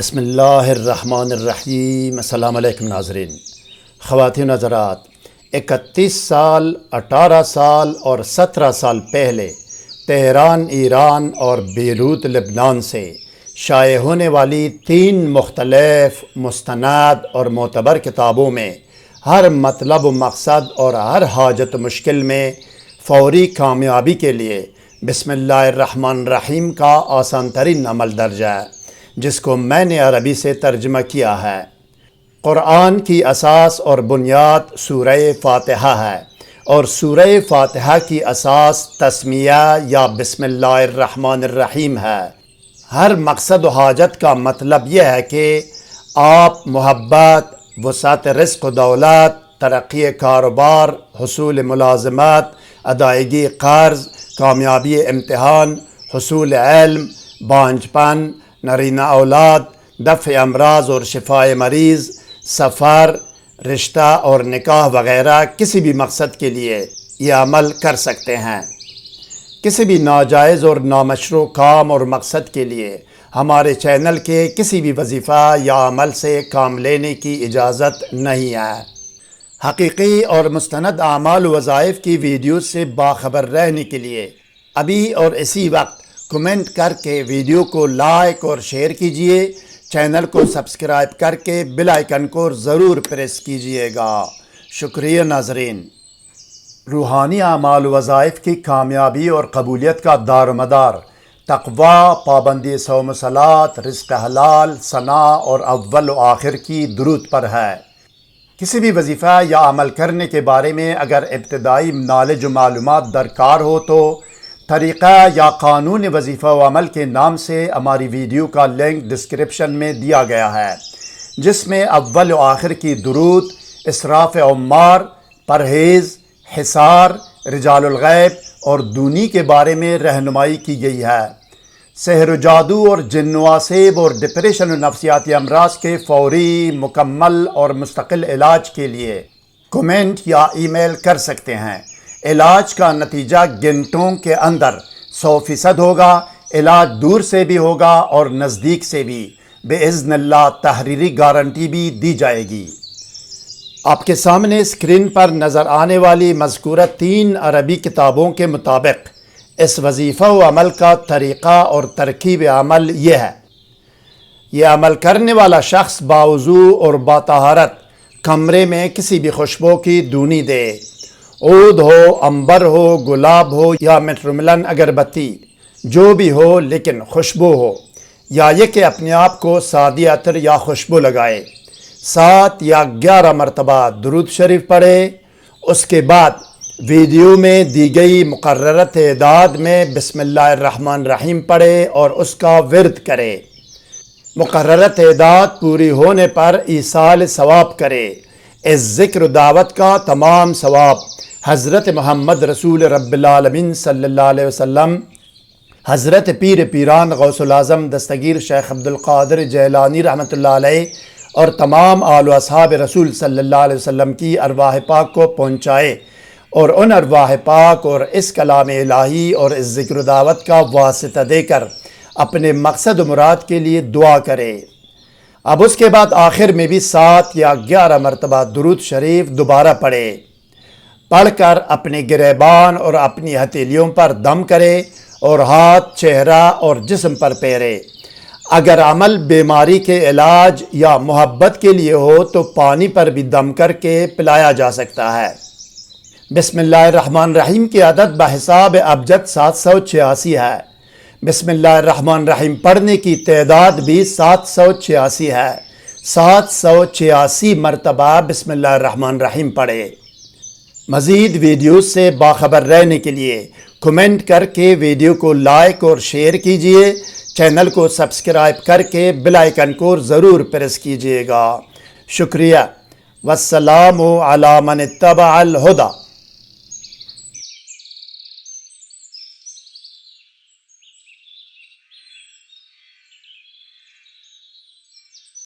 بسم اللہ الرحمن الرحیم۔ السلام علیکم ناظرین، خواتین و حضرات، 31 سال، 18 سال اور 17 سال پہلے تہران ایران اور بیروت لبنان سے شائع ہونے والی 3 مختلف مستند اور معتبر کتابوں میں ہر مطلب و مقصد اور ہر حاجت و مشکل میں فوری کامیابی کے لیے بسم اللہ الرحمن الرحیم کا آسان ترین عمل درج ہے، جس کو میں نے عربی سے ترجمہ کیا ہے۔ قرآن کی اساس اور بنیاد سورہ فاتحہ ہے، اور سورہ فاتحہ کی اساس تسمیہ یا بسم اللہ الرحمن الرحیم ہے۔ ہر مقصد و حاجت کا مطلب یہ ہے کہ آپ محبت، وسعت رزق و دولت، ترقی کاروبار، حصول ملازمت، ادائیگی قرض، کامیابی امتحان، حصول علم، بانجھ پن، نرینہ اولاد، دفع امراض اور شفاء مریض، سفر، رشتہ اور نکاح وغیرہ کسی بھی مقصد کے لیے یہ عمل کر سکتے ہیں۔ کسی بھی ناجائز اور نامشروع کام اور مقصد کے لیے ہمارے چینل کے کسی بھی وظیفہ یا عمل سے کام لینے کی اجازت نہیں ہے۔ حقیقی اور مستند اعمال و وظائف کی ویڈیوز سے باخبر رہنے کے لیے ابھی اور اسی وقت کمنٹ کر کے ویڈیو کو لائک اور شیئر کیجئے، چینل کو سبسکرائب کر کے بیل آئیکن کو ضرور پریس کیجئے گا۔ شکریہ ناظرین۔ روحانی اعمال و وظائف کی کامیابی اور قبولیت کا دار و مدار تقوی، پابندی صوم و صلاۃ، رزق حلال، ثناء اور اول و آخر کی درود پر ہے۔ کسی بھی وظیفہ یا عمل کرنے کے بارے میں اگر ابتدائی نالج و معلومات درکار ہو تو طریقہ یا قانون وظیفہ و عمل کے نام سے ہماری ویڈیو کا لنک ڈسکرپشن میں دیا گیا ہے، جس میں اول و آخر کی درود، اسراف عمار، پرہیز، حصار، رجال الغیب اور دونی کے بارے میں رہنمائی کی گئی ہے۔ سحر و جادو اور جن و آسیب اور ڈپریشن و نفسیاتی امراض کے فوری، مکمل اور مستقل علاج کے لیے کمنٹ یا ای میل کر سکتے ہیں۔ علاج کا نتیجہ گھنٹوں کے اندر 100% ہوگا۔ علاج دور سے بھی ہوگا اور نزدیک سے بھی، باذن اللہ تحریری گارنٹی بھی دی جائے گی۔ آپ کے سامنے اسکرین پر نظر آنے والی مذکورہ 3 عربی کتابوں کے مطابق اس وظیفہ و عمل کا طریقہ اور ترکیب عمل یہ ہے۔ یہ عمل کرنے والا شخص باوضو اور باطہارت کمرے میں کسی بھی خوشبو کی دونی دے، عود ہو، عنبر ہو، گلاب ہو یا مٹرملن اگربتی، جو بھی ہو لیکن خوشبو ہو، یا یہ کہ اپنے آپ کو سادی عطر یا خوشبو لگائے، 7 یا 11 مرتبہ درود شریف پڑھے۔ اس کے بعد ویڈیو میں دی گئی مقررہ تعداد میں بسم اللہ الرحمن الرحیم پڑھے اور اس کا ورد کرے۔ مقررہ تعداد پوری ہونے پر ایصال ثواب کرے۔ اس ذکر و دعوت کا تمام ثواب حضرت محمد رسول رب العالمین صلی اللہ علیہ وسلم، حضرت پیر پیران غوث العظم دستگیر شیخ عبدالقادر جیلانی رحمۃ اللہ علیہ اور تمام آل و اصحاب رسول صلی اللہ علیہ وسلم کی ارواح پاک کو پہنچائے، اور ان ارواح پاک اور اس کلام الہی اور اس ذکر و دعوت کا واسطہ دے کر اپنے مقصد و مراد کے لیے دعا کرے۔ اب اس کے بعد آخر میں بھی 7 یا 11 مرتبہ درود شریف دوبارہ پڑھے۔ پڑھ کر اپنے گریبان اور اپنی ہتھیلیوں پر دم کرے اور ہاتھ، چہرہ اور جسم پر پھیرے۔ اگر عمل بیماری کے علاج یا محبت کے لیے ہو تو پانی پر بھی دم کر کے پلایا جا سکتا ہے۔ بسم اللہ الرحمن الرحیم کی عدد بحساب ابجد 786 ہے۔ بسم اللہ الرحمن الرحیم پڑھنے کی تعداد بھی 786 ہے۔ 786 مرتبہ بسم اللہ الرحمن الرحیم پڑھے۔ مزید ویڈیوز سے باخبر رہنے کے لیے کمنٹ کر کے ویڈیو کو لائک اور شیئر کیجئے، چینل کو سبسکرائب کر کے بیل آئیکن کو ضرور پریس کیجئے گا۔ شکریہ۔ والسلام علی من اتبع الہدی۔